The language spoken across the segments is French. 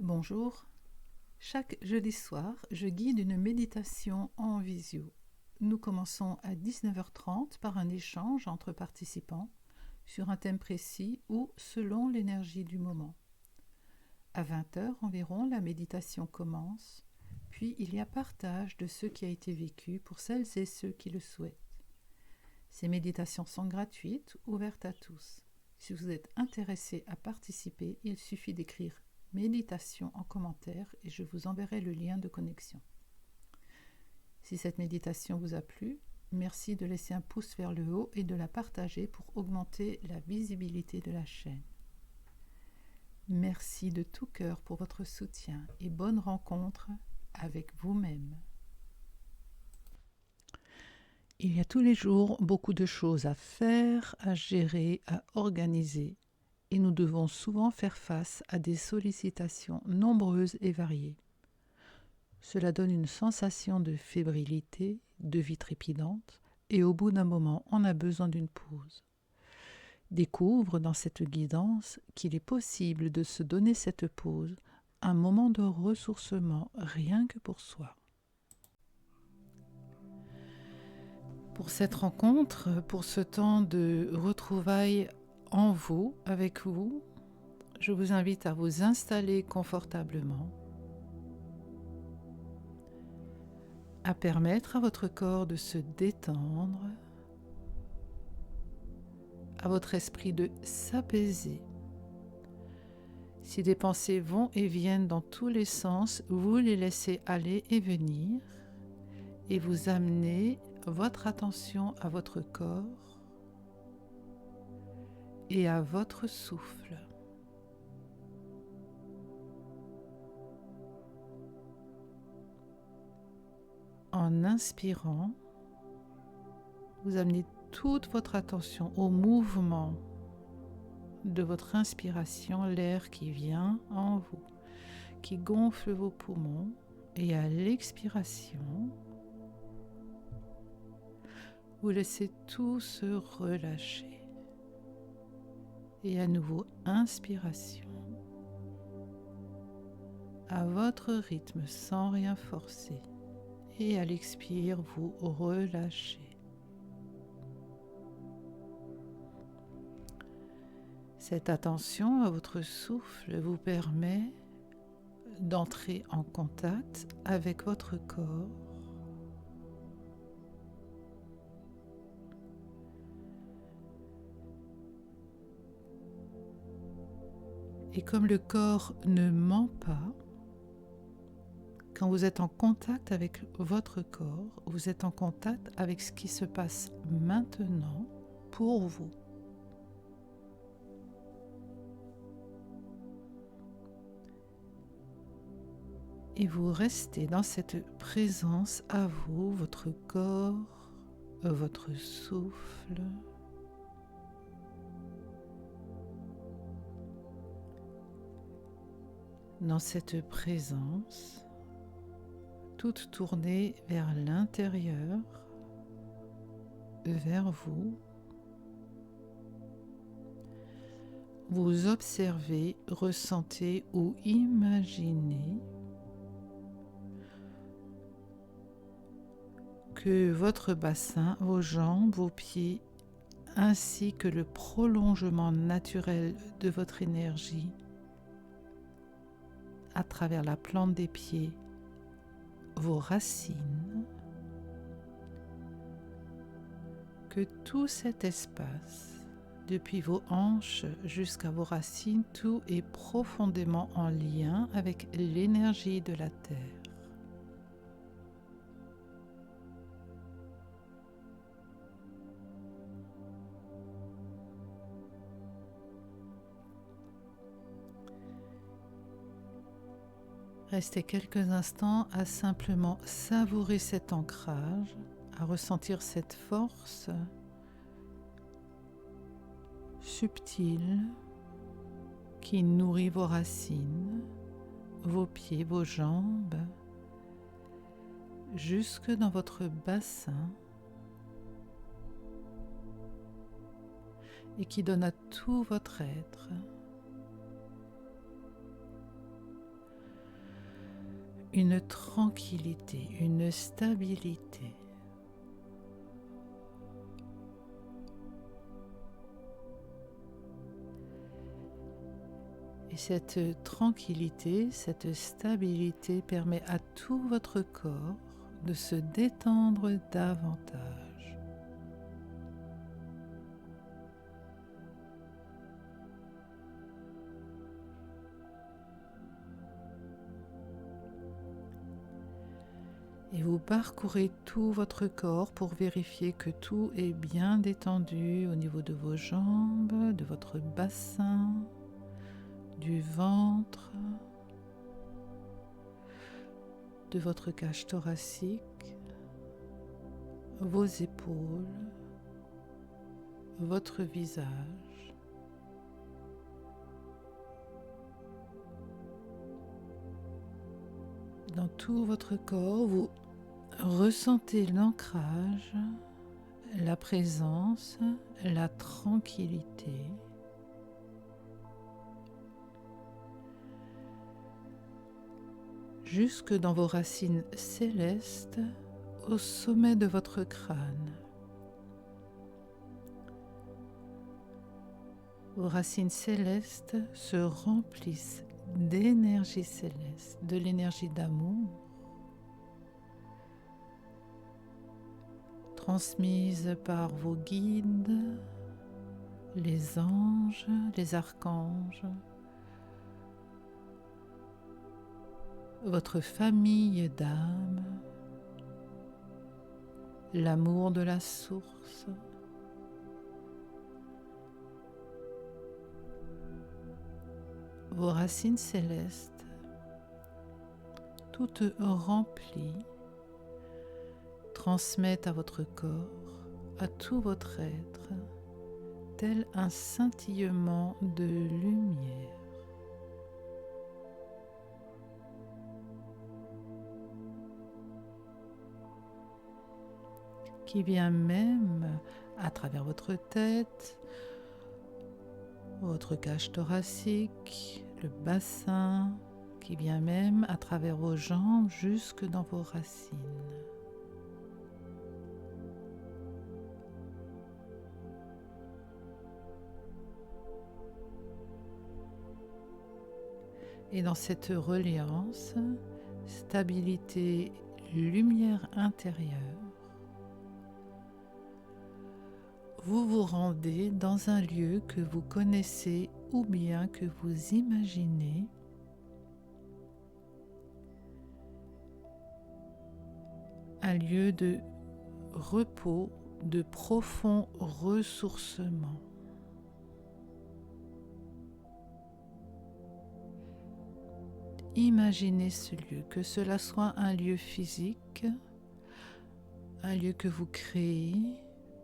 Bonjour. Chaque jeudi soir, je guide une méditation en visio. Nous commençons à 19h30 par un échange entre participants sur un thème précis ou selon l'énergie du moment. À 20h environ, la méditation commence, puis il y a partage de ce qui a été vécu pour celles et ceux qui le souhaitent. Ces méditations sont gratuites, ouvertes à tous. Si vous êtes intéressé à participer, il suffit d'écrire méditation en commentaire et je vous enverrai le lien de connexion. Si cette méditation vous a plu, merci de laisser un pouce vers le haut et de la partager pour augmenter la visibilité de la chaîne. Merci de tout cœur pour votre soutien et bonne rencontre avec vous-même. Il y a tous les jours beaucoup de choses à faire, à gérer, à organiser. Et nous devons souvent faire face à des sollicitations nombreuses et variées. Cela donne une sensation de fébrilité, de vie trépidante, et au bout d'un moment, on a besoin d'une pause. Découvre dans cette guidance qu'il est possible de se donner cette pause, un moment de ressourcement rien que pour soi. Pour cette rencontre, pour ce temps de retrouvailles en vous, avec vous, je vous invite à vous installer confortablement, à permettre à votre corps de se détendre, à votre esprit de s'apaiser. Si des pensées vont et viennent dans tous les sens, vous les laissez aller et venir et vous amenez votre attention à votre corps et à votre souffle. En inspirant, vous amenez toute votre attention au mouvement de votre inspiration, l'air qui vient en vous, qui gonfle vos poumons, et à l'expiration, vous laissez tout se relâcher. Et à nouveau, inspiration, à votre rythme sans rien forcer. Et à l'expire, vous relâchez. Cette attention à votre souffle vous permet d'entrer en contact avec votre corps et comme le corps ne ment pas, quand vous êtes en contact avec votre corps, vous êtes en contact avec ce qui se passe maintenant pour vous. Et vous restez dans cette présence à vous, votre corps, votre souffle. Dans cette présence, toute tournée vers l'intérieur, vers vous. Vous observez, ressentez ou imaginez que votre bassin, vos jambes, vos pieds, ainsi que le prolongement naturel de votre énergie à travers la plante des pieds, vos racines, que tout cet espace, depuis vos hanches jusqu'à vos racines, tout est profondément en lien avec l'énergie de la terre. Restez quelques instants à simplement savourer cet ancrage, à ressentir cette force subtile qui nourrit vos racines, vos pieds, vos jambes, jusque dans votre bassin et qui donne à tout votre être une tranquillité, une stabilité. Et cette tranquillité, cette stabilité permet à tout votre corps de se détendre davantage. Et vous parcourez tout votre corps pour vérifier que tout est bien détendu au niveau de vos jambes, de votre bassin, du ventre, de votre cage thoracique, vos épaules, votre visage. Dans tout votre corps, vous ressentez l'ancrage, la présence, la tranquillité. Jusque dans vos racines célestes au sommet de votre crâne. Vos racines célestes se remplissent d'énergie céleste, de l'énergie d'amour, transmise par vos guides, les anges, les archanges, votre famille d'âmes, l'amour de la source. Vos racines célestes, toutes remplies, transmettent à votre corps, à tout votre être, tel un scintillement de lumière. Qui vient même à travers votre tête, votre cage thoracique, le bassin, qui vient même à travers vos jambes jusque dans vos racines. Et dans cette reliance, stabilité, lumière intérieure, vous vous rendez dans un lieu que vous connaissez ou bien que vous imaginez, un lieu de repos, de profond ressourcement. Imaginez ce lieu, que cela soit un lieu physique, un lieu que vous créez,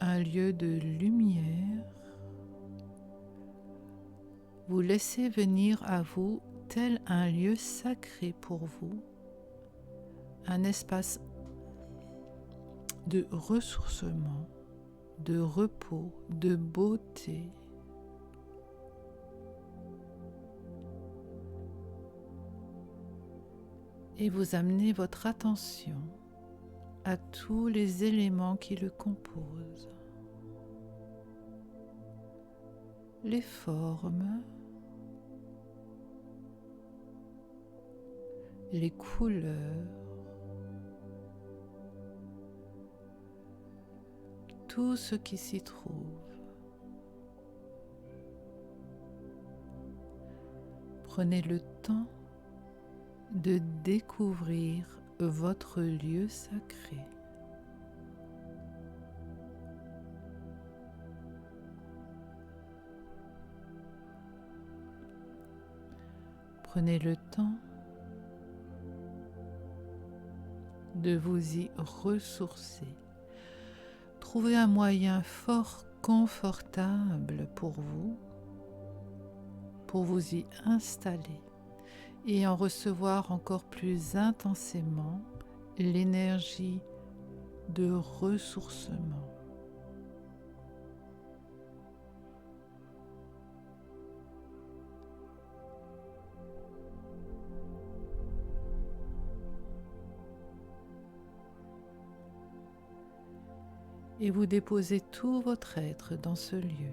un lieu de lumière. Vous laissez venir à vous tel un lieu sacré pour vous, un espace de ressourcement, de repos, de beauté. Et vous amenez votre attention à tous les éléments qui le composent. Les formes, les couleurs, tout ce qui s'y trouve. Prenez le temps de découvrir votre lieu sacré. Prenez le temps de vous y ressourcer. Trouvez un moyen fort confortable pour vous y installer et en recevoir encore plus intensément l'énergie de ressourcement. et vous déposez tout votre être dans ce lieu.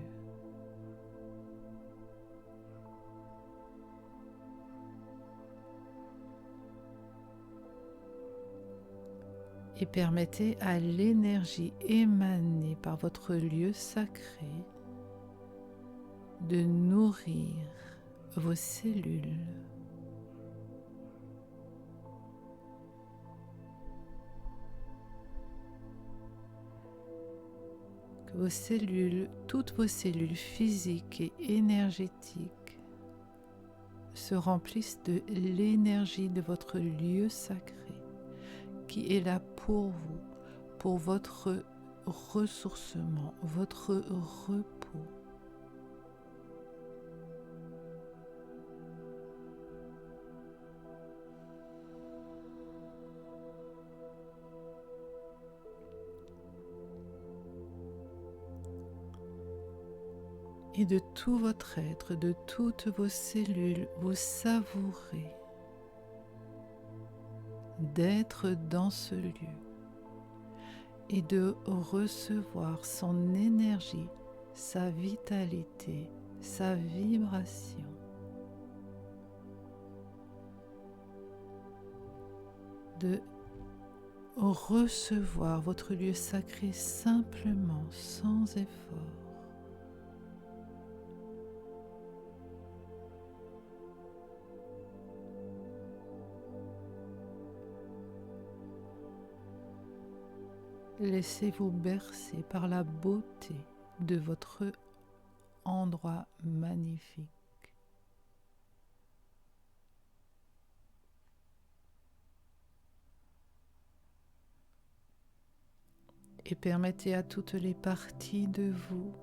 Et permettez à l'énergie émanée par votre lieu sacré de nourrir vos cellules. Que vos cellules, toutes vos cellules physiques et énergétiques se remplissent de l'énergie de votre lieu sacré qui est là pour vous, pour votre ressourcement, votre repos. Et de tout votre être, de toutes vos cellules, vous savourez d'être dans ce lieu et de recevoir son énergie, sa vitalité, sa vibration. De recevoir votre lieu sacré simplement, sans effort. Laissez-vous bercer par la beauté de votre endroit magnifique. Et permettez à toutes les parties de vous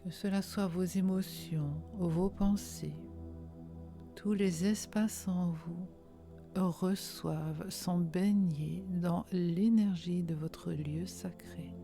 que cela soit vos émotions, vos pensées, tous les espaces en vous reçoivent, sont baignés dans l'énergie de votre lieu sacré.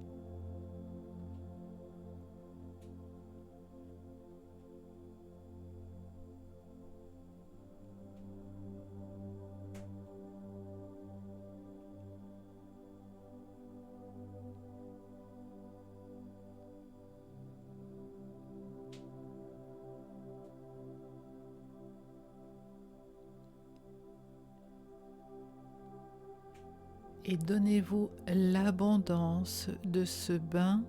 Et donnez-vous l'abondance de ce bain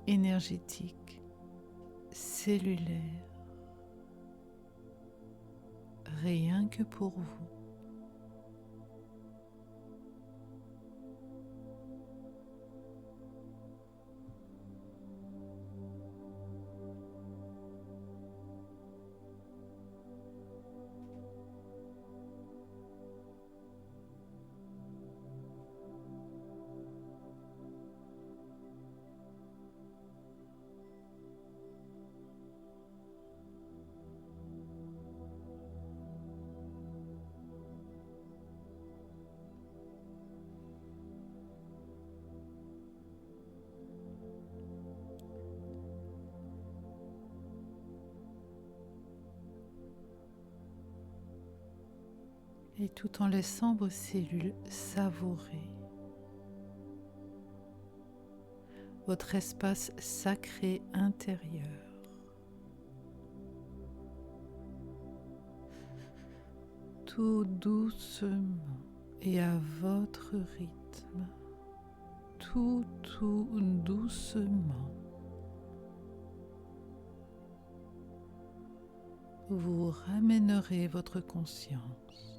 énergétique, cellulaire, rien que pour vous. Et tout en laissant vos cellules savourer votre espace sacré intérieur. Tout doucement et à votre rythme, tout doucement, vous ramènerez votre conscience